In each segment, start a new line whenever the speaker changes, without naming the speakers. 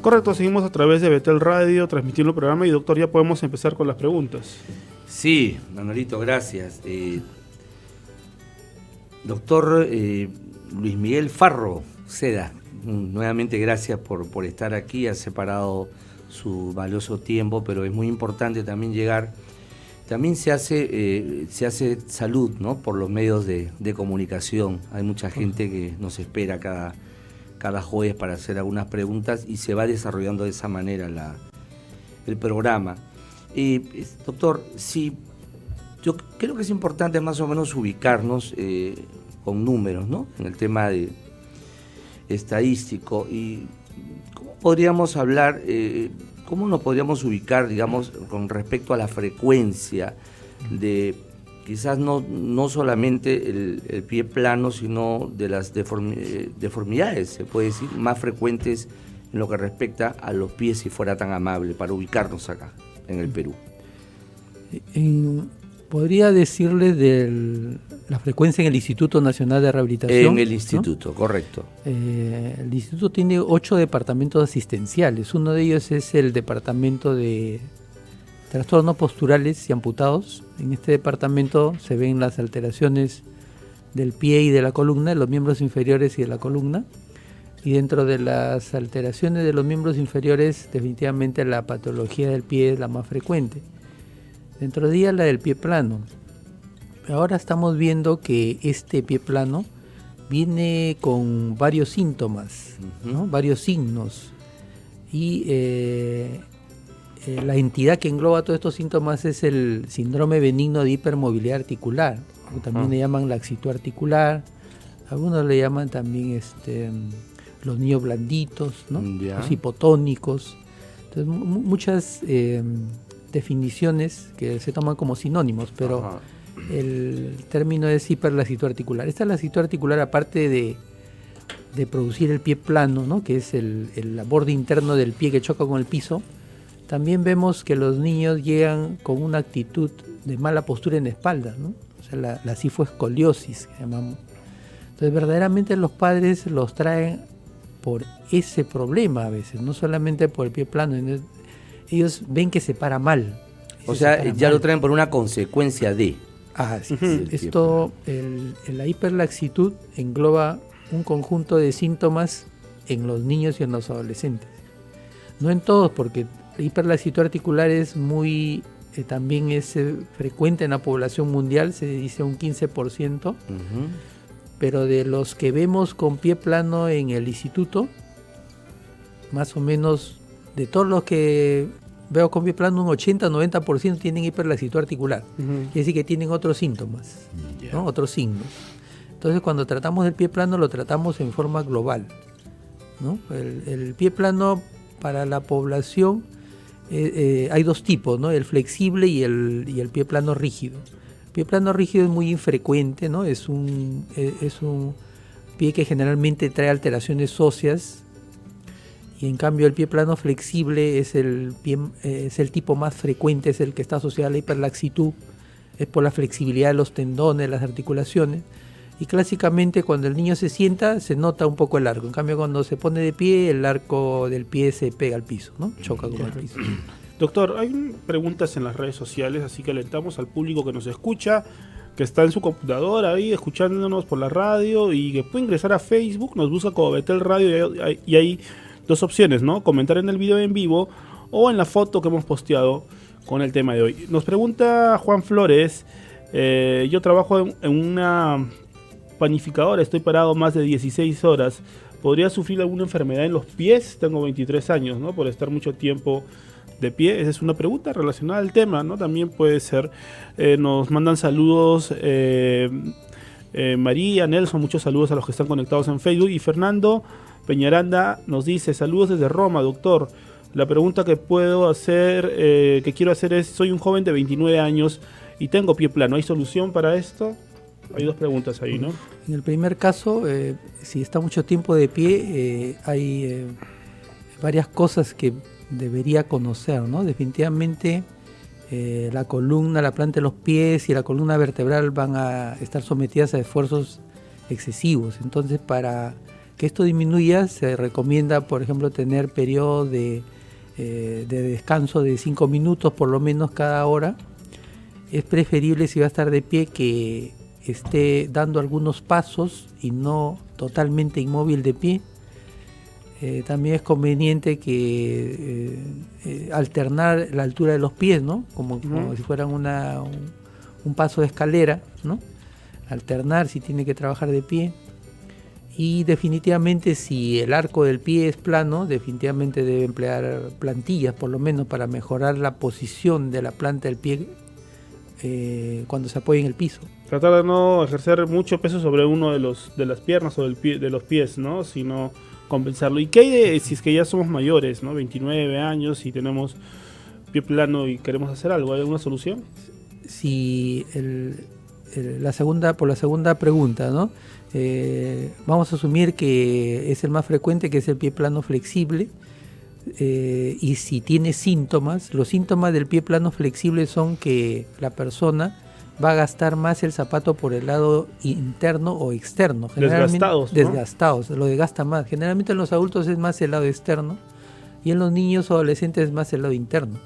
Correcto, seguimos a través de Betel Radio transmitiendo el programa y doctor, ya podemos empezar con las preguntas.
Sí, Manolito, gracias. Doctor Luis Miguel Farro Seda, nuevamente gracias por estar aquí, ha separado su valioso tiempo, pero es muy importante también llegar. También se hace salud, ¿no? Por los medios de comunicación. Hay mucha gente que nos espera cada jueves para hacer algunas preguntas y se va desarrollando de esa manera el programa. Doctor, sí, yo creo que es importante más o menos ubicarnos con números, ¿no? En el tema estadístico. ¿Y cómo podríamos hablar, cómo nos podríamos ubicar, digamos, con respecto a la frecuencia de quizás no solamente el pie plano, sino de las deformidades, se puede decir, más frecuentes en lo que respecta a los pies, si fuera tan amable, para ubicarnos acá, en el Perú?
Podría decirle de la frecuencia en el Instituto Nacional de Rehabilitación.
En el instituto, ¿no? Correcto.
El instituto tiene 8 departamentos asistenciales. Uno de ellos es el departamento de trastornos posturales y amputados. En este departamento se ven las alteraciones del pie y de la columna, de los miembros inferiores y de la columna. Y dentro de las alteraciones de los miembros inferiores, definitivamente la patología del pie es la más frecuente. Dentro de ella la del pie plano. Ahora estamos viendo que este pie plano viene con varios síntomas, ¿no? Varios signos. Y la entidad que engloba todos estos síntomas es el síndrome benigno de hipermovilidad articular, o también le llaman laxitud articular, algunos le llaman también los niños blanditos, ¿no? Los hipotónicos. Entonces muchas definiciones que se toman como sinónimos, pero el término es hiperlaxitud articular. Esta laxitud articular, aparte de producir el pie plano, ¿no? Que es el borde interno del pie que choca con el piso, también vemos que los niños llegan con una actitud de mala postura en la espalda, ¿no? O sea, la cifoescoliosis que llamamos. Entonces, verdaderamente los padres los traen por ese problema a veces, no solamente por el pie plano. Ellos ven que se para mal.
O sea, ya lo traen por una consecuencia de...
Sí. Esto, la hiperlaxitud engloba un conjunto de síntomas en los niños y en los adolescentes. No en todos, porque la hiperlaxitud articular es muy, también es frecuente en la población mundial, se dice un 15%, pero de los que vemos con pie plano en el instituto, más o menos de todos los que veo con pie plano, un 80-90% tienen hiperlaxitud articular. Quiere decir que tienen otros síntomas, ¿no? Otros signos. Entonces, cuando tratamos el pie plano, lo tratamos en forma global, ¿no? El pie plano para la población hay dos tipos, ¿no? El flexible y el pie plano rígido. El pie plano rígido es muy infrecuente, ¿no? Es un pie que generalmente trae alteraciones óseas. Y en cambio el pie plano flexible es el tipo más frecuente, es el que está asociado a la hiperlaxitud, es por la flexibilidad de los tendones, las articulaciones. Y clásicamente cuando el niño se sienta se nota un poco el arco. En cambio cuando se pone de pie, el arco del pie se pega al piso, ¿no? Choca con el piso.
Doctor, hay preguntas en las redes sociales, así que alentamos al público que nos escucha, que está en su computadora ahí escuchándonos por la radio y que puede ingresar a Facebook, nos busca como Betel Radio y hay dos opciones, ¿no? Comentar en el video en vivo o en la foto que hemos posteado con el tema de hoy. Nos pregunta Juan Flores, yo trabajo en una panificadora, estoy parado más de 16 horas. ¿Podría sufrir alguna enfermedad en los pies? Tengo 23 años, ¿no? Por estar mucho tiempo de pie. Esa es una pregunta relacionada al tema, ¿no? También puede ser. Nos mandan saludos María, Nelson, muchos saludos a los que están conectados en Facebook. Y Fernando Peñaranda nos dice, saludos desde Roma, doctor. La pregunta que quiero hacer es, soy un joven de 29 años y tengo pie plano. ¿Hay solución para esto? Hay dos preguntas ahí, ¿no?
En el primer caso, si está mucho tiempo de pie, hay varias cosas que debería conocer, ¿no? Definitivamente la columna, la planta de los pies y la columna vertebral van a estar sometidas a esfuerzos excesivos. Entonces, para que esto disminuya, se recomienda, por ejemplo, tener periodos de descanso de 5 minutos por lo menos cada hora. Es preferible, si va a estar de pie, que esté dando algunos pasos y no totalmente inmóvil de pie. También es conveniente que alternar la altura de los pies, ¿no? Como si fueran un paso de escalera, ¿no? Alternar si tiene que trabajar de pie. Y definitivamente, si el arco del pie es plano, definitivamente debe emplear plantillas, por lo menos, para mejorar la posición de la planta del pie cuando se apoya en el piso.
Tratar de no ejercer mucho peso sobre uno de las piernas o de los pies, ¿no? Sino compensarlo. ¿Y qué hay de si es que ya somos mayores, ¿no? 29 años y tenemos pie plano y queremos hacer algo? ¿Hay alguna solución?
Si la segunda pregunta, ¿no? Vamos a asumir que es el más frecuente, que es el pie plano flexible. Y si tiene síntomas, los síntomas del pie plano flexible son que la persona va a gastar más el zapato por el lado interno o externo.
Desgastados, ¿no?
Desgastados, lo desgasta más. Generalmente en los adultos es más el lado externo y en los niños o adolescentes es más el lado interno.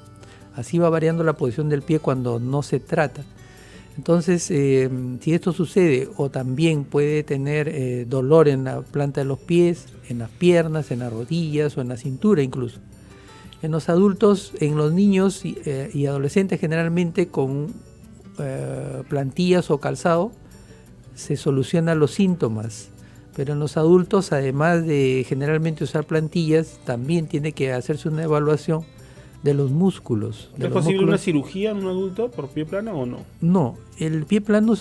Así va variando la posición del pie cuando no se trata. Entonces, si esto sucede, o también puede tener dolor en la planta de los pies, en las piernas, en las rodillas o en la cintura incluso. En los adultos, en los niños y adolescentes, generalmente con plantillas o calzado se solucionan los síntomas, pero en los adultos, además de generalmente usar plantillas, también tiene que hacerse una evaluación de los músculos.
¿Es posible una cirugía en un adulto por pie plano o no?
No, el pie plano,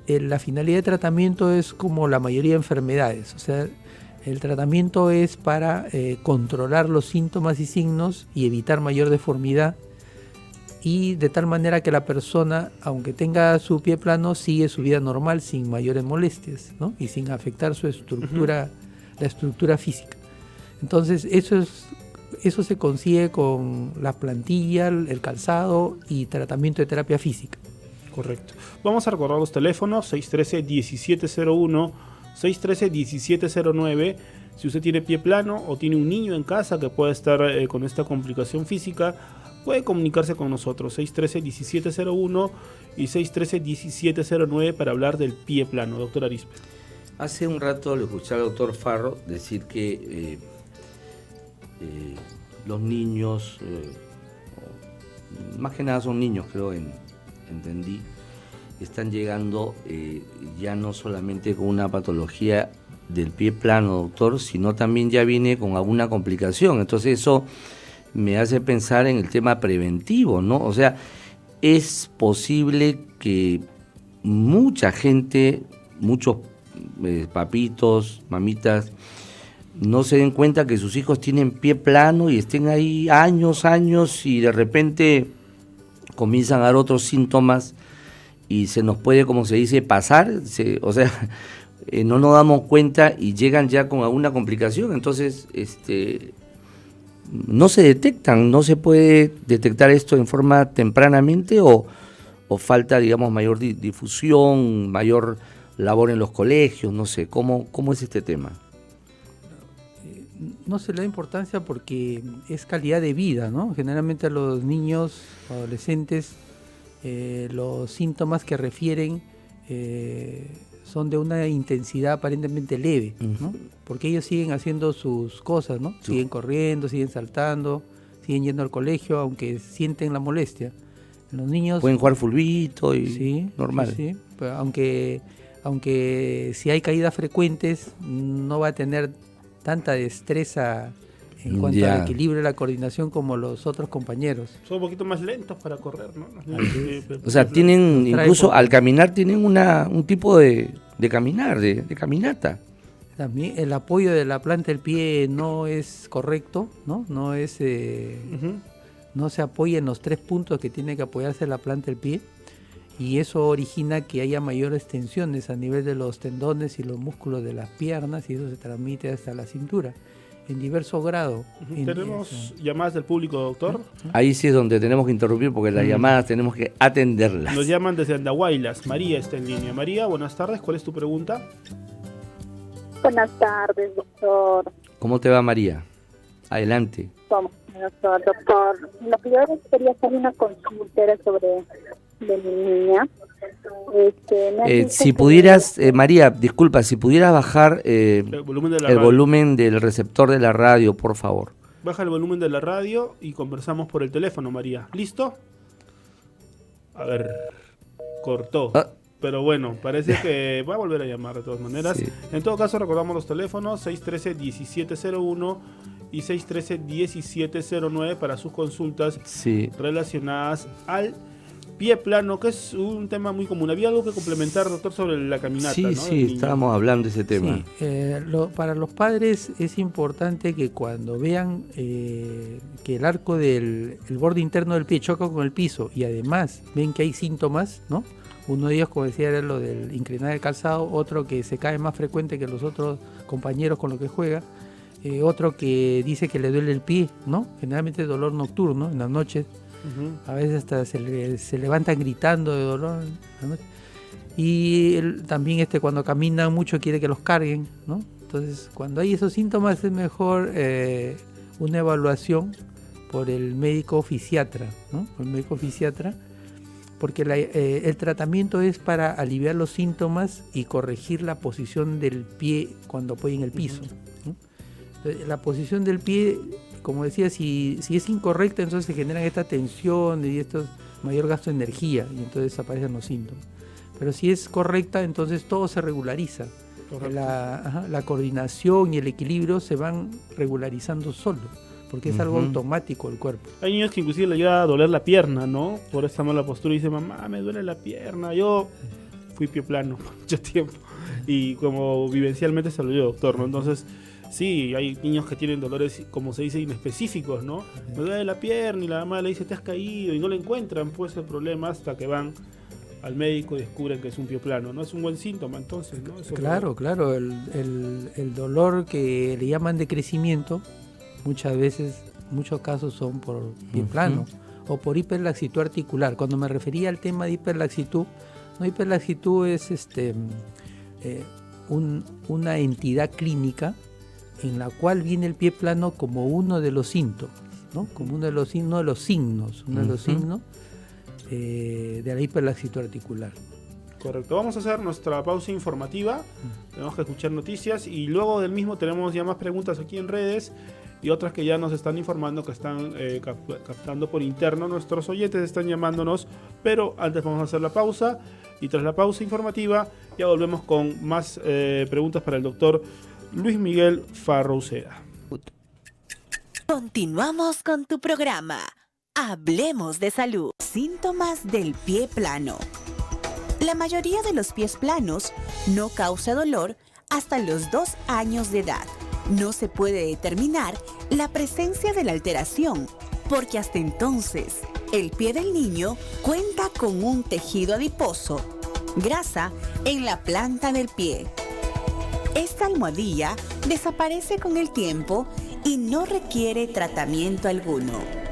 la finalidad de tratamiento es como la mayoría de enfermedades, o sea, el tratamiento es para controlar los síntomas y signos y evitar mayor deformidad, y de tal manera que la persona, aunque tenga su pie plano, sigue su vida normal sin mayores molestias, ¿no? Y sin afectar su estructura, la estructura física. Entonces, eso se consigue con la plantilla, el calzado y tratamiento de terapia física.
Correcto. Vamos a recordar los teléfonos: 613-1701, 613-1709. Si usted tiene pie plano o tiene un niño en casa que pueda estar con esta complicación física, puede comunicarse con nosotros, 613-1701 y 613-1709, para hablar del pie plano. Doctor Arizpe.
Hace un rato le escuché al doctor Farro decir que los niños, más que nada son niños, creo, entendí, están llegando ya no solamente con una patología del pie plano, doctor, sino también ya viene con alguna complicación. Entonces eso me hace pensar en el tema preventivo, ¿no? O sea, es posible que mucha gente, muchos papitos, mamitas, no se den cuenta que sus hijos tienen pie plano y estén ahí años y de repente comienzan a dar otros síntomas y se nos puede, como se dice, pasar, o sea, no nos damos cuenta y llegan ya con alguna complicación. Entonces, no se detectan, no se puede detectar esto en forma tempranamente, o falta, digamos, mayor difusión, mayor labor en los colegios, no sé, ¿cómo es este tema?
No se le da importancia porque es calidad de vida, ¿no? Generalmente a los niños, adolescentes, los síntomas que refieren son de una intensidad aparentemente leve, ¿no? Porque ellos siguen haciendo sus cosas, ¿no? Sí. Siguen corriendo, siguen saltando, siguen yendo al colegio, aunque sienten la molestia. Los niños
pueden jugar fulbito y
sí,
normal.
Sí, sí. Pero aunque si hay caídas frecuentes, no va a tener tanta destreza en cuanto al equilibrio y la coordinación como los otros compañeros.
Son un poquito más lentos para correr, ¿no?
O sea, tienen, incluso al caminar, tienen un tipo de caminar, de caminata.
También el apoyo de la planta del pie no es correcto, ¿no? No es, no se apoya en los 3 puntos que tiene que apoyarse la planta del pie, y eso origina que haya mayores tensiones a nivel de los tendones y los músculos de las piernas, y eso se transmite hasta la cintura. en diverso grado.
¿Tenemos llamadas del público, doctor?
Ahí sí es donde tenemos que interrumpir porque las llamadas tenemos que atenderlas.
Nos llaman desde Andahuaylas. María está en línea. María, buenas tardes. ¿Cuál es tu pregunta?
Buenas tardes, doctor.
¿Cómo te va, María? Adelante.
¿Cómo, doctor? Lo que yo quería hacer una consulta era sobre de mi niña.
Si pudieras, María, disculpa, si pudieras bajar
el
volumen del receptor de la radio, por favor.
Baja el volumen de la radio y conversamos por el teléfono, María. ¿Listo? A ver, cortó. Pero bueno, parece que va a volver a llamar de todas maneras. Sí. En todo caso, recordamos los teléfonos 613-1701 y 613-1709 para sus consultas relacionadas al pie plano, que es un tema muy común. Había algo que complementar, doctor, sobre la caminata.
Sí,
¿no?
Sí, estábamos hablando de ese tema.
Sí, para los padres es importante que cuando vean que el arco el borde interno del pie choca con el piso y además ven que hay síntomas, ¿no? Uno de ellos, como decía, era lo del inclinar el calzado, otro que se cae más frecuente que los otros compañeros con los que juega, otro que dice que le duele el pie, ¿no? Generalmente es dolor nocturno, en las noches. A veces hasta se levantan gritando de dolor en la noche. Y también cuando caminan mucho quiere que los carguen, ¿no? Entonces, cuando hay esos síntomas es mejor una evaluación por el médico fisiatra, ¿no? Por el médico fisiatra, porque el tratamiento es para aliviar los síntomas y corregir la posición del pie cuando apoya en el piso, ¿no? Entonces, la posición del pie, como decía, si es incorrecta, entonces se generan esta tensión y mayor gasto de energía y entonces aparecen los síntomas. Pero si es correcta, entonces todo se regulariza. La coordinación y el equilibrio se van regularizando solo, porque es algo automático del cuerpo.
Hay niños que inclusive le llega a doler la pierna, ¿no? Por esta mala postura y dice, mamá, me duele la pierna. Yo fui pie plano por mucho tiempo y como vivencialmente se lo dio, doctor, ¿no? Entonces, sí, hay niños que tienen dolores, como se dice, inespecíficos, ¿no? Me duele la pierna y la mamá le dice, te has caído, y no le encuentran pues el problema hasta que van al médico y descubren que es un pie plano. No es un buen síntoma, entonces, ¿no? Eso
claro, el dolor que le llaman de crecimiento, muchos casos son por pie plano o por hiperlaxitud articular. Cuando me refería al tema de hiperlaxitud, hiperlaxitud es una entidad clínica en la cual viene el pie plano como uno de los síntomas, ¿no? Como uno de los signos de la hiperlaxitud articular.
Correcto. Vamos a hacer nuestra pausa informativa. Tenemos que escuchar noticias y luego del mismo tenemos ya más preguntas aquí en redes y otras que ya nos están informando que están captando por interno. Nuestros oyentes están llamándonos, pero antes vamos a hacer la pausa y tras la pausa informativa ya volvemos con más preguntas para el doctor Luis Miguel Farro Uceda.
Continuamos con tu programa. Hablemos de salud. Síntomas del pie plano. La mayoría de los pies planos no causa dolor hasta los 2 años de edad. No se puede determinar la presencia de la alteración, porque hasta entonces el pie del niño cuenta con un tejido adiposo, grasa en la planta del pie. Esta almohadilla desaparece con el tiempo y no requiere tratamiento alguno.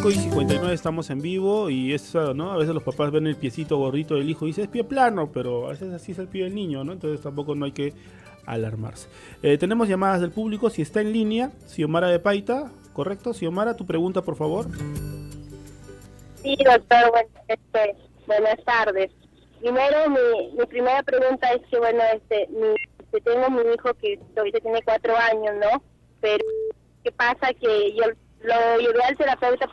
Y 59 estamos en vivo y eso, ¿no? A veces los papás ven el piecito gordito del hijo y dicen es pie plano, pero a veces así es el pie del niño, ¿no? Entonces tampoco no hay que alarmarse. Tenemos llamadas del público, si está en línea, Xiomara de Paita, ¿correcto? Xiomara, tu pregunta, por favor.
Sí, doctor, buenas tardes. Primero, mi primera pregunta es que, tengo mi hijo que ahorita tiene 4 años, ¿no? Pero, ¿qué pasa? Que yo lo llevé al terapeuta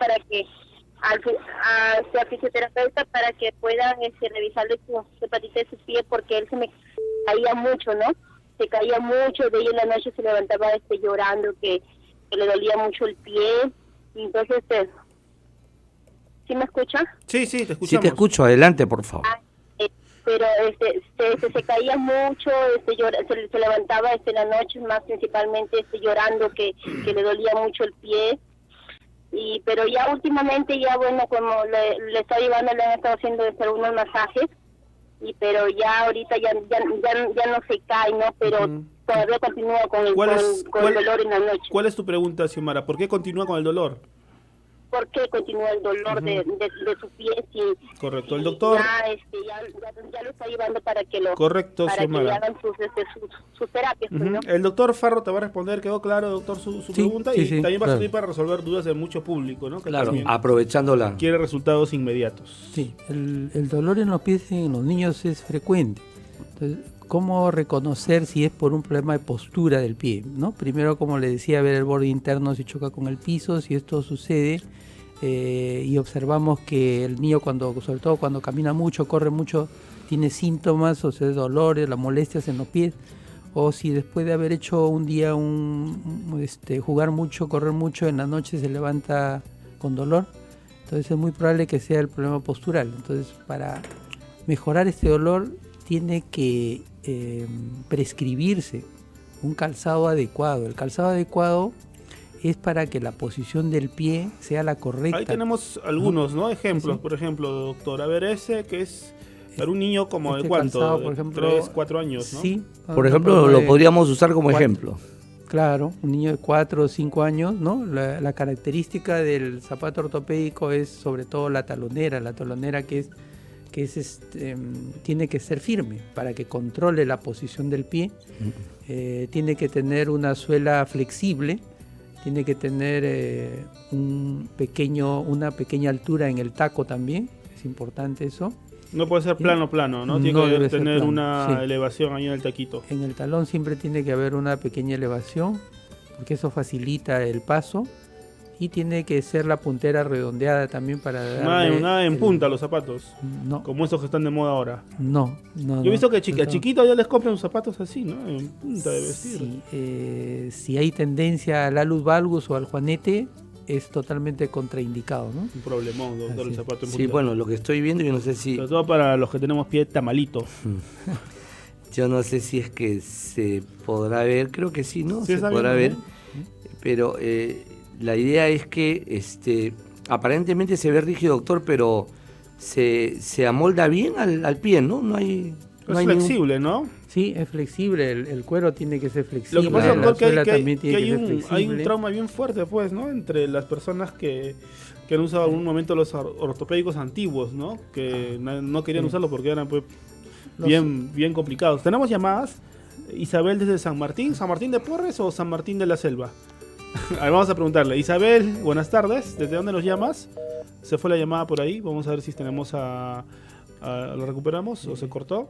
a fisioterapeuta para que puedan revisarle su hepatitis de su pie, porque él se me caía mucho, ¿no? Se caía mucho, de ahí en la noche se levantaba llorando, que le dolía mucho el pie. Y entonces, ¿sí me escucha?
Sí, te escuchamos.
Sí, te escucho, adelante, por favor.
Pero se caía mucho, se levantaba en la noche, más principalmente llorando, que le dolía mucho el pie. Pero ya últimamente, como le está llevando, le han estado haciendo unos masajes pero ya ahorita ya no se cae, ¿no? Pero todavía continúa con el dolor en la noche.
¿Cuál es tu pregunta, Xiomara? ¿Por qué continúa con el dolor?
¿Por qué continúa el dolor de su pie?
Correcto, el doctor...
Ya lo está llevando para que lo...
Correcto,
para
Xiomara.
que le hagan sus terapias, pues, ¿no?
El doctor Farro te va a responder, ¿quedó claro, doctor, su pregunta?
Sí,
y
sí,
también va a
claro.
servir para resolver dudas de mucho público, ¿no? Que
Claro,
también
aprovechándola.
quiere resultados inmediatos.
Sí, el dolor en los pies en los niños es frecuente. Entonces, ¿cómo reconocer si es por un problema de postura del pie, ¿no? Primero, como le decía, ver el borde interno si choca con el piso. Si esto sucede y observamos que el niño, sobre todo cuando camina mucho, corre mucho, tiene síntomas, o sea, dolores, las molestias en los pies, o si después de haber hecho un día jugar mucho, correr mucho, en la noche se levanta con dolor, entonces es muy probable que sea el problema postural. Entonces, para mejorar este dolor tiene que prescribirse un calzado adecuado. El calzado adecuado es para que la posición del pie sea la correcta.
Ahí tenemos algunos, ¿no? Ejemplos,
Sí.
por ejemplo, doctor. A ver, ese que es para un niño como de cuánto,
calzado, por ejemplo,
3, 4 años, ¿no?
Sí.
Por ejemplo, lo podríamos usar como
4.
ejemplo.
Claro, un niño de 4 o 5 años, ¿no? La característica del zapato ortopédico es sobre todo la talonera que tiene que ser firme para que controle la posición del pie. Tiene que tener una suela flexible, tiene que tener una pequeña altura en el taco también, es importante eso.
No puede ser plano, ¿no? Tiene
No
que
debe ser
tener
plano,
una
sí.
elevación ahí en el taquito.
En el talón siempre tiene que haber una pequeña elevación, porque eso facilita el paso, y tiene que ser la puntera redondeada también para darle...
Nada en punta los zapatos,
No,
como esos que están de moda ahora.
no.
Yo he visto que a chiquitos ya les compran sus zapatos así, ¿no? En punta de vestir.
Sí, si hay tendencia al alus valgus o al juanete, es totalmente contraindicado, ¿no?
Un problemón, doctor,
Así
el zapato en
Sí,
punta.
bueno, lo que estoy viendo, yo no sé si...
Sobre todo para los que tenemos pie tamalito.
Yo no sé si es que se podrá ver, creo que sí, ¿no?
Sí,
Se
está
podrá
bien,
ver, pero la idea es que aparentemente se ve rígido, doctor, pero se amolda bien al pie, ¿no? No hay
Es flexible, ¿no?
Sí, es flexible, el cuero tiene que ser flexible.
Lo que pasa,
la
doctor,
suela
que
también tiene que
hay
ser
un
flexible.
trauma bien fuerte, pues, ¿no? Entre las personas que han usado en algún momento los ortopédicos antiguos, ¿no? Que no querían usarlo porque eran, pues, bien complicados. Tenemos llamadas. Isabel desde San Martín de Porres o San Martín de la Selva. A ver, vamos a preguntarle. Isabel, buenas tardes. ¿Desde dónde nos llamas? Se fue la llamada por ahí. Vamos a ver si tenemos ¿lo recuperamos o se cortó?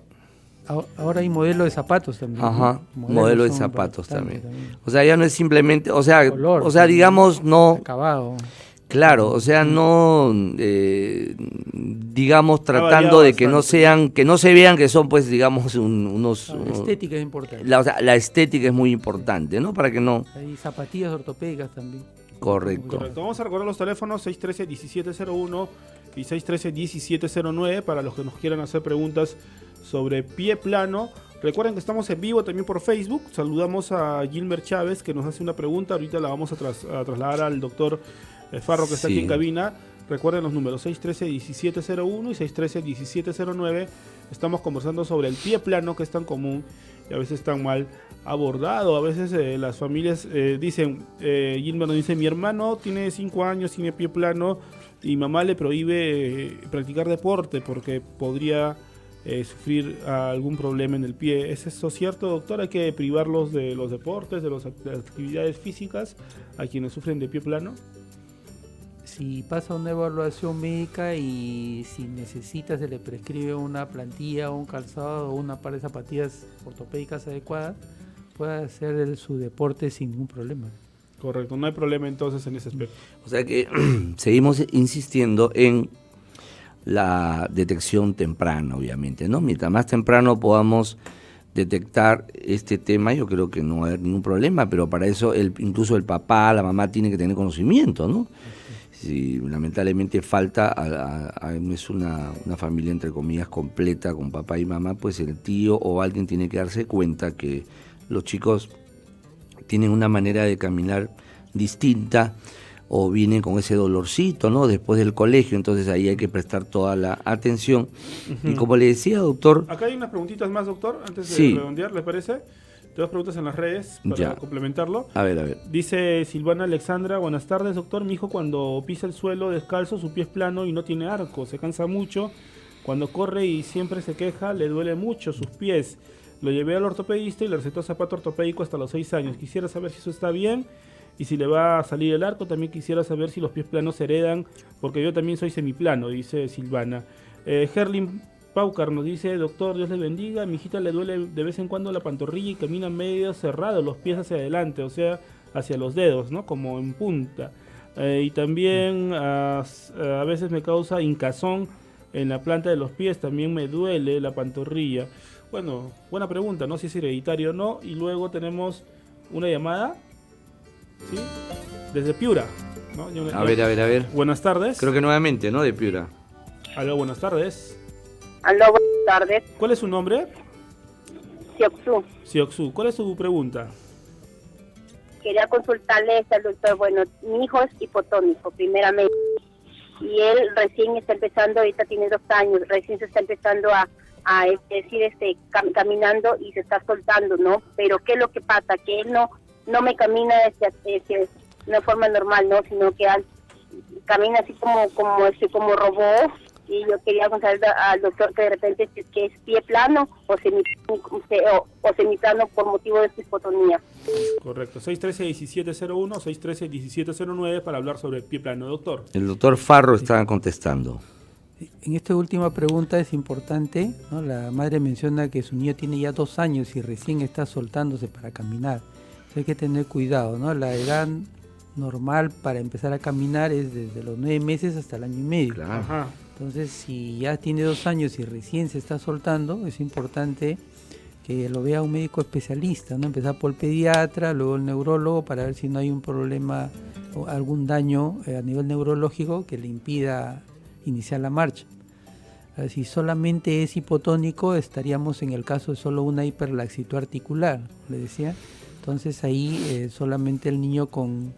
Ahora hay modelo de zapatos también.
Ajá,
¿no?
modelo de
son
zapatos
bastante
también. O sea, ya no es simplemente,
Color,
digamos, no...
Acabado.
Claro, o sea, no, digamos, tratando de que no se vean que son, pues, digamos, unos...
La estética es importante.
La estética es muy importante, ¿no? Para que no...
Hay zapatillas ortopédicas también.
Correcto.
Correcto. Vamos a recordar los teléfonos 613-1701 y 613-1709 para los que nos quieran hacer preguntas sobre pie plano. Recuerden que estamos en vivo también por Facebook. Saludamos a Gilmer Chávez, que nos hace una pregunta. Ahorita la vamos a trasladar al doctor Farro, que está aquí en cabina. Recuerden los números 613-1701 y 613-1709. Estamos conversando sobre el pie plano, que es tan común y a veces tan mal abordado. A veces las familias dicen, Gilmer nos dice, mi hermano tiene 5 años, tiene pie plano y mamá le prohíbe practicar deporte porque podría sufrir algún problema en el pie. ¿Es eso cierto, doctor? ¿Hay que privarlos de los deportes, de las actividades físicas a quienes sufren de pie plano?
Si pasa una evaluación médica y si necesita, se le prescribe una plantilla, un calzado o una par de zapatillas ortopédicas adecuadas, puede hacer su deporte sin ningún problema.
Correcto, no hay problema entonces en ese aspecto.
O sea que seguimos insistiendo en la detección temprana, obviamente, ¿no? Mientras más temprano podamos detectar este tema, yo creo que no va a haber ningún problema, pero para eso incluso el papá, la mamá tiene que tener conocimiento, ¿no? Si lamentablemente falta, es una familia entre comillas completa con papá y mamá, pues el tío o alguien tiene que darse cuenta que los chicos tienen una manera de caminar distinta o vienen con ese dolorcito, ¿no? Después del colegio, entonces ahí hay que prestar toda la atención. Y como le decía, doctor...
Acá hay unas preguntitas más, doctor, antes de
Sí.
redondear, ¿le parece? Dos preguntas en las redes para
Ya.
complementarlo.
A ver.
Dice Silvana Alexandra, buenas tardes, doctor. Mi hijo cuando pisa el suelo descalzo, su pie es plano y no tiene arco, se cansa mucho. Cuando corre y siempre se queja, le duele mucho sus pies. Lo llevé al ortopedista y le recetó zapato ortopédico hasta los 6 años. Quisiera saber si eso está bien y si le va a salir el arco. También quisiera saber si los pies planos se heredan, porque yo también soy semiplano, dice Silvana. Herlin Paucar nos dice, doctor, Dios le bendiga, a mi hijita le duele de vez en cuando la pantorrilla y camina medio cerrado, los pies hacia adelante, o sea, hacia los dedos, ¿no? Como en punta. Y también a veces me causa hinchazón en la planta de los pies, también me duele la pantorrilla. Bueno, buena pregunta, ¿no? Si es hereditario o no. Y luego tenemos una llamada, ¿sí? Desde Piura, ¿no?
A ver.
Buenas tardes.
Creo que nuevamente, ¿no? De Piura.
Aló, buenas tardes.
Aló, buenas tardes.
¿Cuál es su nombre?
Sioxu.
Sioxu. ¿Cuál es su pregunta?
Quería consultarle al doctor. Bueno, mi hijo es hipotónico, primeramente. Y él recién está empezando, ahorita tiene 2 años, recién se está empezando a decir, caminando y se está soltando, ¿no? Pero ¿qué es lo que pasa? Que él no me camina de una forma normal, ¿no? Sino que camina así como robot. Y yo quería contarle al doctor que de repente que es pie plano o semiplano por motivo de su hipotonía.
Correcto, 613-1701, 613-1709 para hablar sobre el pie plano, doctor.
El doctor Farro está contestando.
En esta última pregunta es importante, ¿no? La madre menciona que su niño tiene ya 2 años y recién está soltándose para caminar. Entonces hay que tener cuidado, ¿no? La edad normal para empezar a caminar es desde los 9 meses hasta el año y medio.
Claro.
Ajá.
Entonces, si ya tiene 2 años y recién se está soltando, es importante que lo vea un médico especialista, ¿no? Empezar por el pediatra, luego el neurólogo, para ver si no hay un problema o algún daño a nivel neurológico que le impida iniciar la marcha. Si solamente es hipotónico, estaríamos en el caso de solo una hiperlaxitud articular, le decía. Entonces ahí solamente el niño con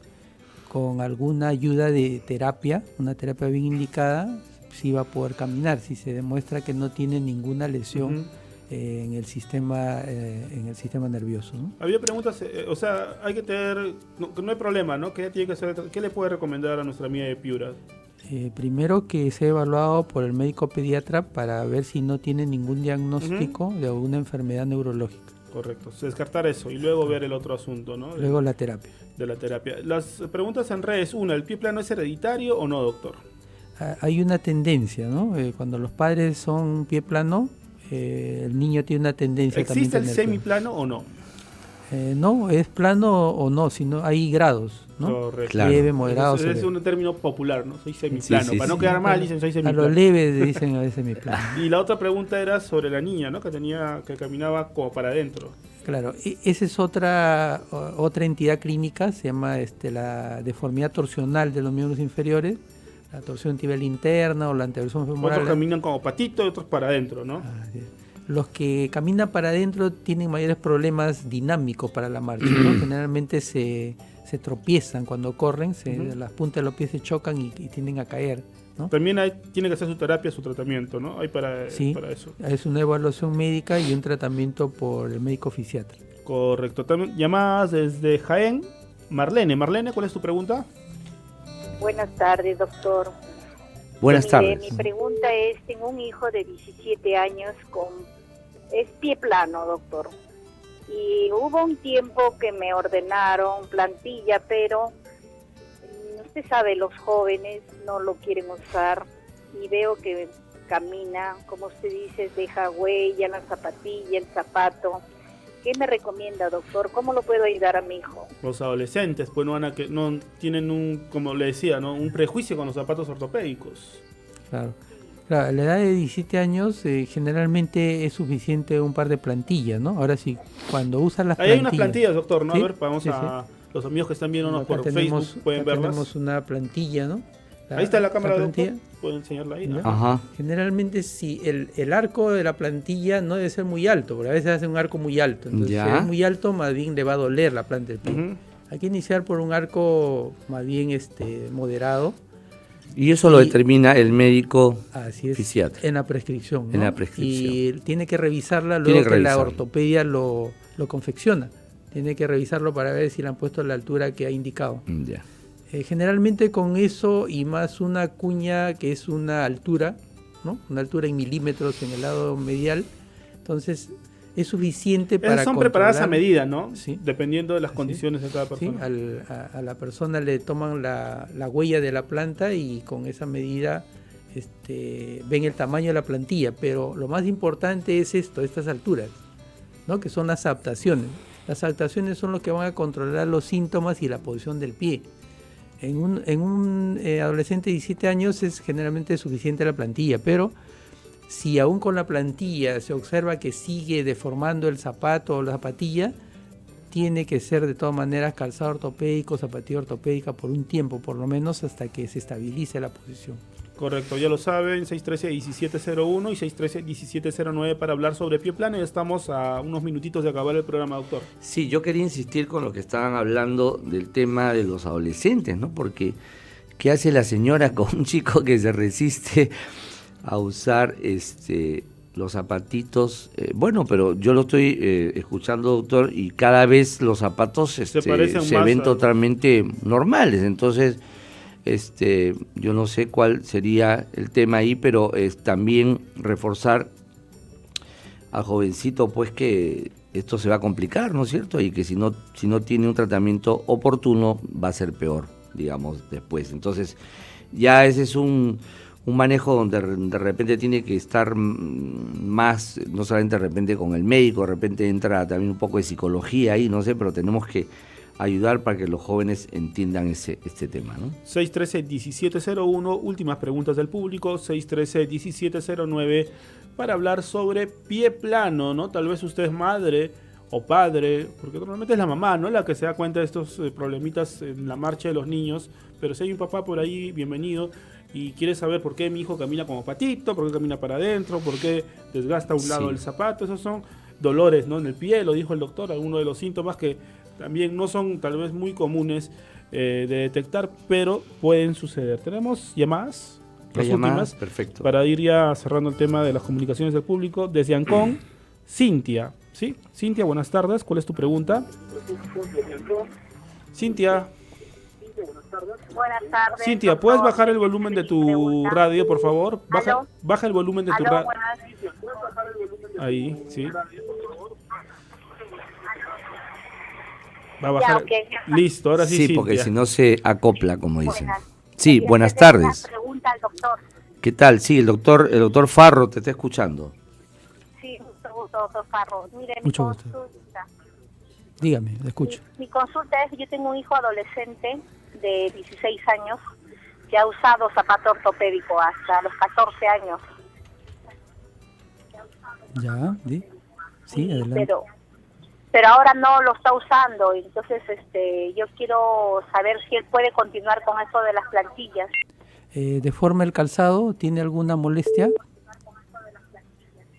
alguna ayuda de terapia, una terapia bien indicada, sí va a poder caminar, si se demuestra que no tiene ninguna lesión en el sistema nervioso, ¿no?
Había preguntas, o sea, hay que tener, no hay problema, ¿no? ¿Qué tiene que hacer? ¿Qué le puede recomendar a nuestra amiga de Piura?
Primero que sea evaluado por el médico pediatra para ver si no tiene ningún diagnóstico de alguna enfermedad neurológica.
Correcto, descartar eso y luego ver el otro asunto, ¿no?
Luego la terapia.
De la terapia. Las preguntas en redes, una, ¿el pie plano es hereditario o no, doctor?
Hay una tendencia, ¿no? Cuando los padres son pie plano, el niño tiene una tendencia también.
¿Existe el semiplano o no?
No, es plano o no, sino hay grados, ¿no?
Correcto.
Claro.
Leve, moderado,
Es
severo.
un término popular, ¿no? Soy semiplano.
Sí,
Para no
sí.
quedar mal, dicen soy
A
semiplano.
lo leve dicen a veces semiplano.
Y la otra pregunta era sobre la niña, ¿no? Que caminaba como para adentro.
Claro, esa es otra entidad clínica, se llama la deformidad torsional de los miembros inferiores, la torsión tibial interna o la anteversión femoral.
Otros caminan como patito y otros para adentro, ¿no?
Los que caminan para adentro tienen mayores problemas dinámicos para la marcha, ¿no? Generalmente se tropiezan cuando corren, las puntas de los pies se chocan y tienden a caer, ¿no?
También tiene que hacer su terapia, su tratamiento, ¿no? Hay para eso.
Es una evaluación médica y un tratamiento por el médico fisiatra.
Correcto. También llamadas desde Jaén. Marlene, ¿cuál es tu pregunta?
Buenas tardes, doctor.
Buenas tardes.
Mi pregunta es, tengo un hijo de 17 años es pie plano, doctor. Y hubo un tiempo que me ordenaron plantilla, pero usted sabe, los jóvenes no lo quieren usar y veo que camina, como usted dice, deja huella en la zapatilla, el zapato. ¿Qué me recomienda, doctor? ¿Cómo lo puedo ayudar a mi hijo?
Los adolescentes, pues no tienen como le decía, ¿no? Un prejuicio con los zapatos ortopédicos.
Claro, a la edad de 17 años generalmente es suficiente un par de plantillas, ¿no? Ahora sí, cuando usan las plantillas...
Ahí hay unas plantillas, doctor, ¿no?
¿Sí?
A ver, vamos a... Los amigos que están viéndonos por Facebook pueden verlas.
Tenemos una plantilla, ¿no?
Ahí está la cámara,
plantilla.
doctor. Pueden enseñarla ahí, ¿no?
Ajá.
Generalmente si el arco de la plantilla no debe ser muy alto, porque a veces hace un arco muy alto. Entonces,
Ya.
si es muy alto, más bien le va a doler la planta del pie. Hay que iniciar por un arco más bien moderado.
Y eso lo determina el médico
Así es,
fisiatra.
en la prescripción, ¿no?
En la prescripción.
Y tiene que revisarla luego que la ortopedia lo confecciona. Tiene que revisarlo para ver si le han puesto la altura que ha indicado.
Ya.
Generalmente con eso y más una cuña que es una altura, ¿no? Una altura en milímetros en el lado medial. Entonces es suficiente para
son preparadas a medida, ¿no?
Sí.
Dependiendo de las condiciones de cada persona.
Sí, a la persona le toman la huella de la planta y con esa medida ven el tamaño de la plantilla. Pero lo más importante es estas alturas, ¿no? Que son las adaptaciones. Las adaptaciones son lo que van a controlar los síntomas y la posición del pie. En un adolescente de 17 años es generalmente suficiente la plantilla, pero si aún con la plantilla se observa que sigue deformando el zapato o la zapatilla, tiene que ser de todas maneras calzado ortopédico, zapatilla ortopédica por un tiempo, por lo menos hasta que se estabilice la posición.
Correcto, ya lo saben, 613-1701 y 613-1709 para hablar sobre pie plano. Ya estamos a unos minutitos de acabar el programa, doctor.
Sí, yo quería insistir con lo que estaban hablando del tema de los adolescentes, ¿no? Porque ¿qué hace la señora con un chico que se resiste a usar los zapatitos? Bueno, pero yo lo estoy escuchando, doctor, y cada vez los zapatos se ven totalmente normales. Entonces, yo no sé cuál sería el tema ahí, pero es también reforzar al jovencito, pues, que esto se va a complicar, ¿no es cierto? Y que si no tiene un tratamiento oportuno va a ser peor, digamos, después. Entonces, ya ese es un manejo donde de repente tiene que estar más, no solamente de repente con el médico, de repente entra también un poco de psicología ahí, no sé, pero tenemos que ayudar para que los jóvenes entiendan este tema, ¿no?
613-1701, últimas preguntas del público, 613-1709, para hablar sobre pie plano, ¿no? Tal vez usted es madre o padre, porque normalmente es la mamá, ¿no?, la que se da cuenta de estos problemitas en la marcha de los niños, pero si hay un papá por ahí, bienvenido, y quiere saber por qué mi hijo camina como patito, por qué camina para adentro, por qué desgasta un lado del zapato. Esos son dolores, ¿no?, en el pie, lo dijo el doctor, algunos de los síntomas que también no son tal vez muy comunes de detectar, pero pueden suceder. ¿Tenemos llamadas? Las últimas,
perfecto. Para
ir ya cerrando el tema de las comunicaciones del público. Desde Ancón, Cintia. ¿Sí? Cintia, buenas tardes. ¿Cuál es tu pregunta? Cintia.
Buenas tardes.
Cintia, ¿puedes bajar el volumen de tu radio, por favor? Baja el volumen de tu radio. Ahí, sí. Va a bajar. Ya, okay. Listo, ahora sí.
Sí, porque si no se acopla, como dicen. Sí, buenas tardes.
Pregunta al doctor.
¿Qué tal? Sí, el doctor Farro te está escuchando.
Sí, mucho gusto, doctor Farro. Mire,
mucho gusto. Dígame, le escucho.
Mi consulta es, yo tengo un hijo adolescente de 16 años que ha usado zapato ortopédico hasta los 14 años.
Ya, sí, adelante.
Pero ahora no lo está usando, entonces yo quiero saber si él puede continuar con eso de las plantillas.
¿Deforma el calzado? ¿Tiene alguna molestia?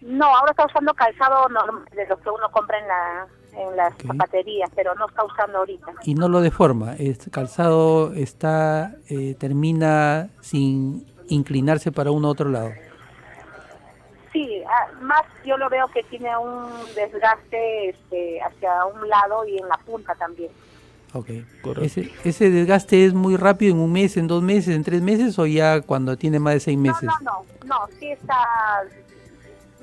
No, ahora está usando calzado normal, de los que uno compra en las zapaterías, pero no está usando ahorita.
¿Y no lo deforma? ¿Este calzado termina sin inclinarse para uno u otro lado?
Sí, más yo lo veo que tiene un desgaste hacia un lado y en la punta también.
Ok. ¿Ese desgaste es muy rápido, en un mes, en 2 meses, en 3 meses o ya cuando tiene más de 6 meses?
No, sí está...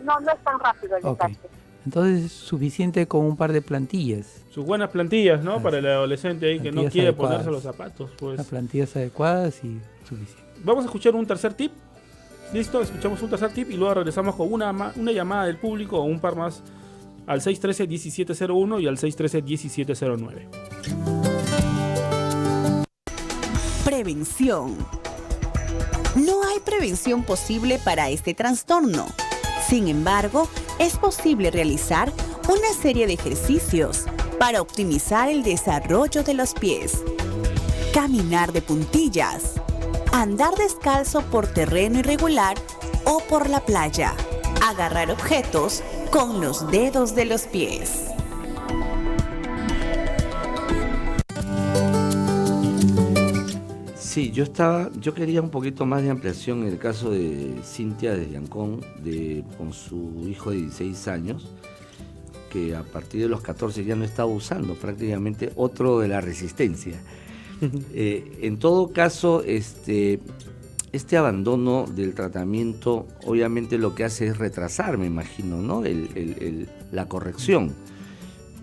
No es tan rápido el desgaste.
Entonces es suficiente con un par de plantillas.
Sus buenas plantillas, ¿no? Para el adolescente ahí que no quiere ponerse los zapatos. Pues.
Las plantillas adecuadas y suficiente.
Vamos a escuchar un tercer tip. Listo, escuchamos un tercer tip y luego regresamos con una llamada del público o un par más al 613-1701 y al 613-1709.
Prevención. No hay prevención posible para este trastorno. Sin embargo, es posible realizar una serie de ejercicios para optimizar el desarrollo de los pies. Caminar de puntillas. Andar descalzo por terreno irregular o por la playa. Agarrar objetos con los dedos de los pies.
Sí, yo quería un poquito más de ampliación en el caso de Cintia de Yancón, con su hijo de 16 años, que a partir de los 14 ya no estaba usando, prácticamente otro de la resistencia. En todo caso, este abandono del tratamiento obviamente lo que hace es retrasar, me imagino, ¿no? La corrección.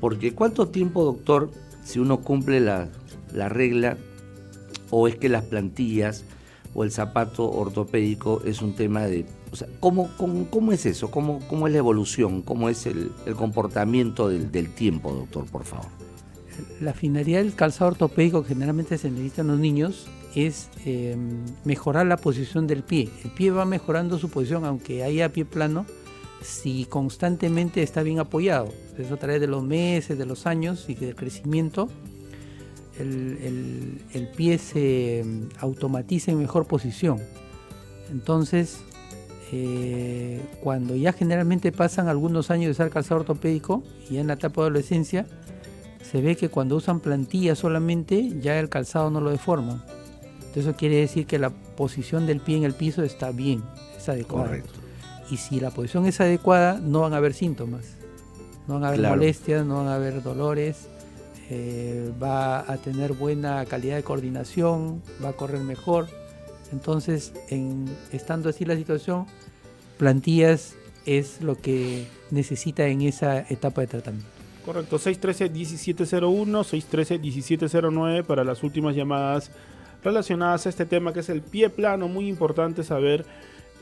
Porque ¿cuánto tiempo, doctor, si uno cumple la regla, o es que las plantillas o el zapato ortopédico es un tema de... O sea, ¿cómo es eso? ¿Cómo es la evolución? ¿Cómo es el comportamiento del tiempo, doctor, por favor?
La finalidad del calzado ortopédico que generalmente se necesita en los niños es mejorar la posición del pie. El pie va mejorando su posición, aunque haya pie plano, si constantemente está bien apoyado. Eso a través de los meses, de los años y del crecimiento, el pie se automatiza en mejor posición. Entonces, cuando ya generalmente pasan algunos años de usar calzado ortopédico, y ya en la etapa de adolescencia, se ve que cuando usan plantillas solamente, ya el calzado no lo deforma. Entonces eso quiere decir que la posición del pie en el piso está bien, es adecuada.
Correcto.
Y si la posición es adecuada, no van a haber síntomas, no van a haber molestias, no van a haber dolores, va a tener buena calidad de coordinación, va a correr mejor. Entonces, estando así la situación, plantillas es lo que necesita en esa etapa de tratamiento.
Correcto, 613-1701, 613-1709 para las últimas llamadas relacionadas a este tema que es el pie plano. Muy importante saber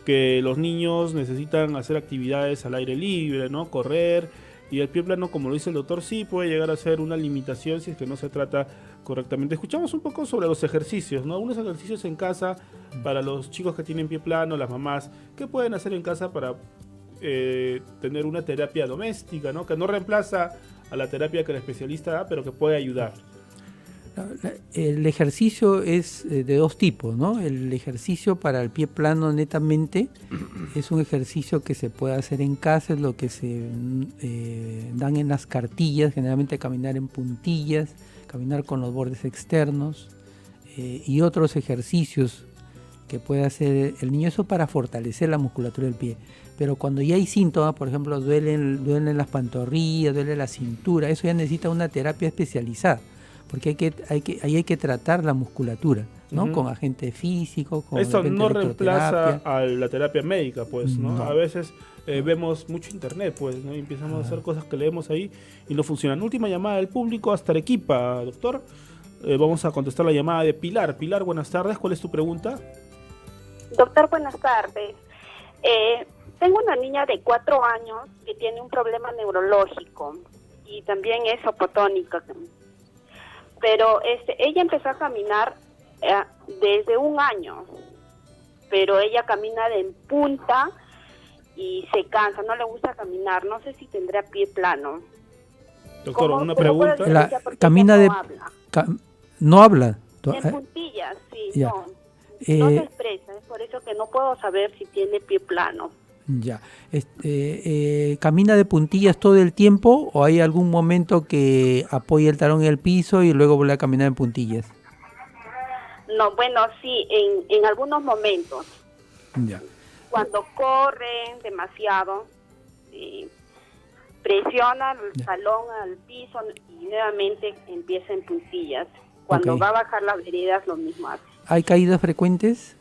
que los niños necesitan hacer actividades al aire libre, ¿no? Correr, y el pie plano, como lo dice el doctor, sí puede llegar a ser una limitación si es que no se trata correctamente. Escuchamos un poco sobre los ejercicios, ¿no? Unos ejercicios en casa para los chicos que tienen pie plano, las mamás, ¿qué pueden hacer en casa para tener una terapia doméstica, ¿no? Que no reemplaza a la terapia que el especialista da, pero que puede ayudar?
El ejercicio es de dos tipos, ¿no? El ejercicio para el pie plano netamente es un ejercicio que se puede hacer en casa, es lo que se dan en las cartillas, generalmente caminar en puntillas, caminar con los bordes externos, y otros ejercicios que puede hacer el niño, eso para fortalecer la musculatura del pie. Pero cuando ya hay síntomas, por ejemplo, duelen las pantorrillas, duele la cintura, eso ya necesita una terapia especializada, porque hay que tratar la musculatura, ¿no? Con agentes físicos, con
eso no reemplaza a la terapia médica, pues, ¿no? A veces vemos mucho internet, pues, ¿no? Y empezamos a hacer cosas que leemos ahí y no funcionan. Última llamada del público hasta Arequipa, doctor. Vamos a contestar la llamada de Pilar. Pilar, buenas tardes. ¿Cuál es tu pregunta?
Doctor, buenas tardes. Tengo una niña de 4 años que tiene un problema neurológico y también es hipotónica. Pero ella empezó a caminar desde 1 año, pero ella camina en punta y se cansa, no le gusta caminar. No sé si tendrá pie plano.
Doctor, una pregunta.
Camina de... No habla.
En puntillas, sí,
ya.
no se expresa, es por eso que no puedo saber si tiene pie plano.
Ya. ¿Camina de puntillas todo el tiempo o hay algún momento que apoya el talón en el piso y luego vuelve a caminar en puntillas?
No, bueno, sí, en algunos momentos.
Ya.
Cuando corre demasiado, presiona el talón al piso y nuevamente empieza en puntillas. Cuando va a bajar las veredas, lo mismo hace.
¿Hay caídas frecuentes?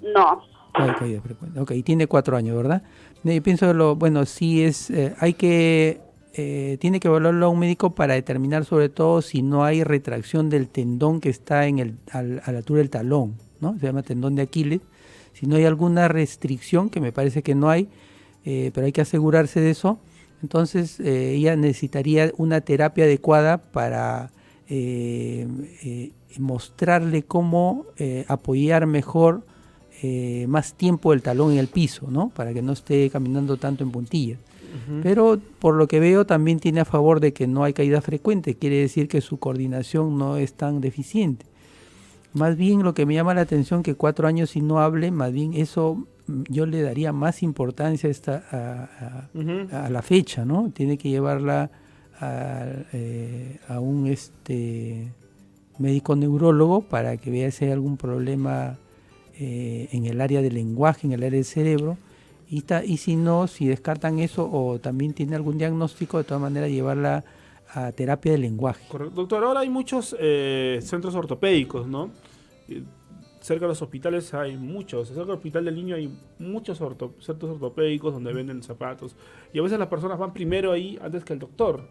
No.
Hay caídas frecuentes. Ok, tiene 4 años, ¿verdad? Yo pienso que sí es, tiene que evaluarlo a un médico para determinar sobre todo si no hay retracción del tendón que está a la altura del talón, ¿no? Se llama tendón de Aquiles. Si no hay alguna restricción, que me parece que no hay, pero hay que asegurarse de eso, entonces ella necesitaría una terapia adecuada para mostrarle cómo apoyar mejor más tiempo el talón en el piso, ¿no? Para que no esté caminando tanto en puntillas. Pero por lo que veo también tiene a favor de que no hay caída frecuente, quiere decir que su coordinación no es tan deficiente. Más bien lo que me llama la atención que 4 años y no hable, más bien eso yo le daría más importancia a la fecha, ¿no? Tiene que llevarla a un médico neurólogo para que vea si hay algún problema en el área del lenguaje, en el área del cerebro, y si no, si descartan eso o también tiene algún diagnóstico, de todas maneras llevarla a terapia del lenguaje.
Correcto. Doctor, ahora hay muchos centros ortopédicos, ¿no? Cerca de los hospitales hay muchos. Cerca del Hospital del Niño hay muchos centros ortopédicos donde venden zapatos. Y a veces las personas van primero ahí antes que el doctor,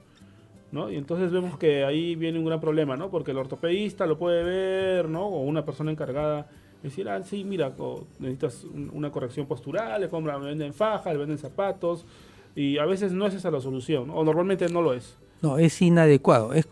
¿no? Y entonces vemos que ahí viene un gran problema, ¿no? Porque el ortopedista lo puede ver, ¿no? O una persona encargada decir, sí, mira, necesitas una corrección postural, le venden fajas, le venden zapatos, y a veces no es esa la solución, ¿no? O normalmente no lo es.
No, es inadecuado. Es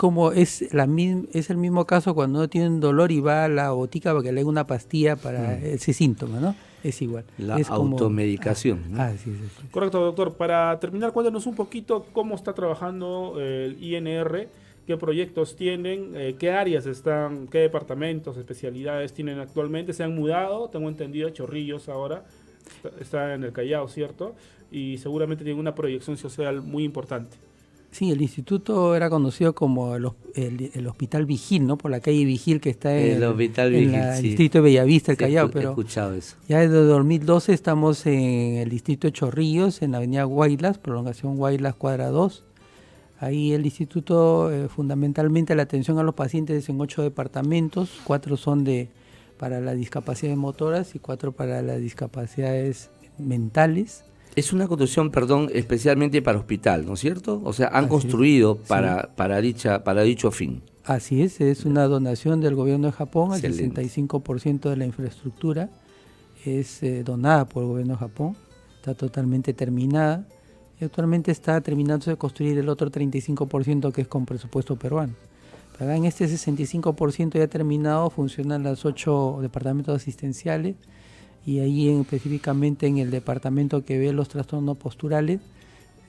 el mismo caso cuando uno tiene un dolor y va a la botica para que le den una pastilla para ese síntoma, ¿no? Es igual.
La
es
automedicación.
Sí.
Correcto, doctor. Para terminar, cuéntanos un poquito cómo está trabajando el INR, qué proyectos tienen, qué áreas están, qué departamentos, especialidades tienen actualmente. Se han mudado, tengo entendido, a Chorrillos ahora, está en el Callao, ¿cierto? Y seguramente tienen una proyección social muy importante.
Sí, el instituto era conocido como el Hospital Vigil, ¿no? Por la calle Vigil que está en el distrito de Bellavista, el Callao. Pero
he escuchado eso.
Ya desde 2012 estamos en el distrito de Chorrillos, en la avenida Guaylas, prolongación Guaylas cuadra 2. Ahí el instituto, fundamentalmente la atención a los pacientes es en 8 departamentos, 4 son para las discapacidades motoras y 4 para las discapacidades mentales.
Es una construcción, especialmente para hospital, ¿no es cierto? O sea, han construido para dicho fin.
Así es una donación del gobierno de Japón,
Excelente.
El 65% de la infraestructura es donada por el gobierno de Japón, está totalmente terminada y actualmente está terminándose de construir el otro 35% que es con presupuesto peruano. Acá en este 65% ya terminado funcionan los 8 departamentos asistenciales. Y ahí específicamente en el departamento que ve los trastornos posturales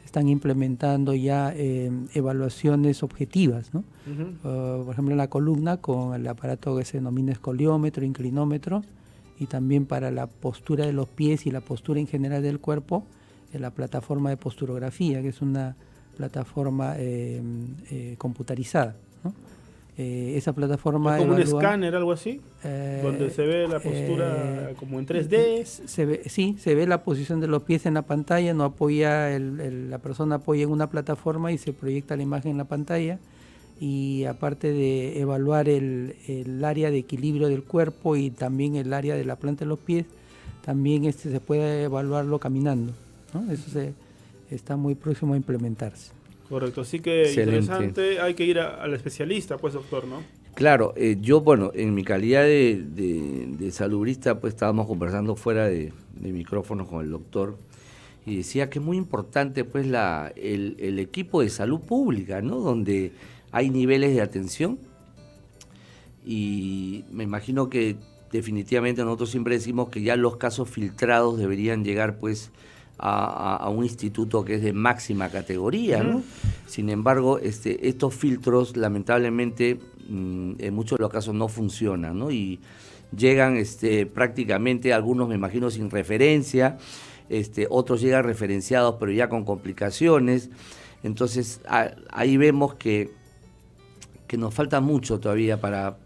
están implementando ya evaluaciones objetivas, ¿no? Por ejemplo en la columna con el aparato que se denomina escoliómetro, inclinómetro, y también para la postura de los pies y la postura en general del cuerpo, la plataforma de posturografía, que es una plataforma computarizada, ¿no? Esa plataforma
¿Es como un escáner, algo así? Donde se ve la postura como en 3D.
Se ve la posición de los pies en la pantalla, no apoya la persona apoya en una plataforma y se proyecta la imagen en la pantalla. Y aparte de evaluar el área de equilibrio del cuerpo y también el área de la planta de los pies, también se puede evaluarlo caminando, ¿no? Eso está muy próximo a implementarse.
Correcto, así que
Excelente.
Interesante, hay que ir al especialista, pues, doctor, ¿no?
Claro, yo, en mi calidad de salubrista, pues estábamos conversando fuera de micrófonos con el doctor y decía que es muy importante, pues, el equipo de salud pública, ¿no? Donde hay niveles de atención y me imagino que definitivamente nosotros siempre decimos que ya los casos filtrados deberían llegar, pues, a un instituto que es de máxima categoría, ¿no? Sin embargo, estos filtros lamentablemente en muchos de los casos no funcionan, ¿no? Y llegan prácticamente algunos, me imagino, sin referencia, otros llegan referenciados pero ya con complicaciones. Entonces ahí vemos que nos falta mucho todavía para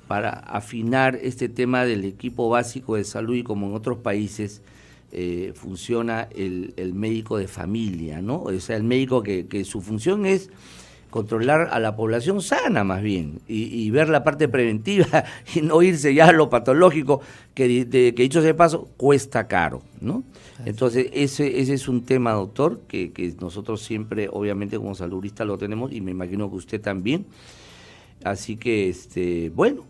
afinar este tema del equipo básico de salud y como en otros países funciona el médico de familia, ¿no? O sea, el médico que su función es controlar a la población sana más bien y ver la parte preventiva y no irse ya a lo patológico que dicho sea de paso cuesta caro, ¿no? Entonces ese es un tema, doctor, que nosotros siempre obviamente como saludistas lo tenemos y me imagino que usted también, así que bueno,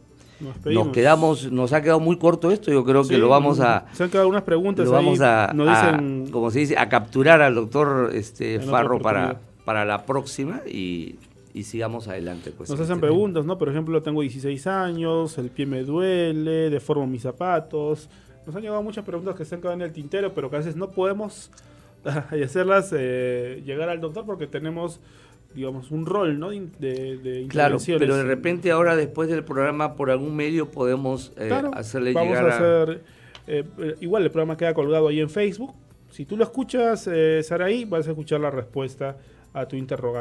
nos ha quedado muy corto esto, yo creo que lo vamos a...
Se han quedado unas preguntas
lo vamos
ahí,
como se dice, a capturar al doctor Farro para la próxima y sigamos adelante. Pues,
nos hacen preguntas, ¿no? Por ejemplo, tengo 16 años, el pie me duele, deformo mis zapatos. Nos han llegado muchas preguntas que se han quedado en el tintero, pero que a veces no podemos hacerlas llegar al doctor porque tenemos, digamos, un rol, ¿no, de
claro,
intervenciones.
pero de repente ahora después del programa por algún medio podemos hacerle
vamos
llegar
a hacer igual el programa queda colgado ahí en Facebook. Si tú lo escuchas, Saraí, vas a escuchar la respuesta a tu interrogante.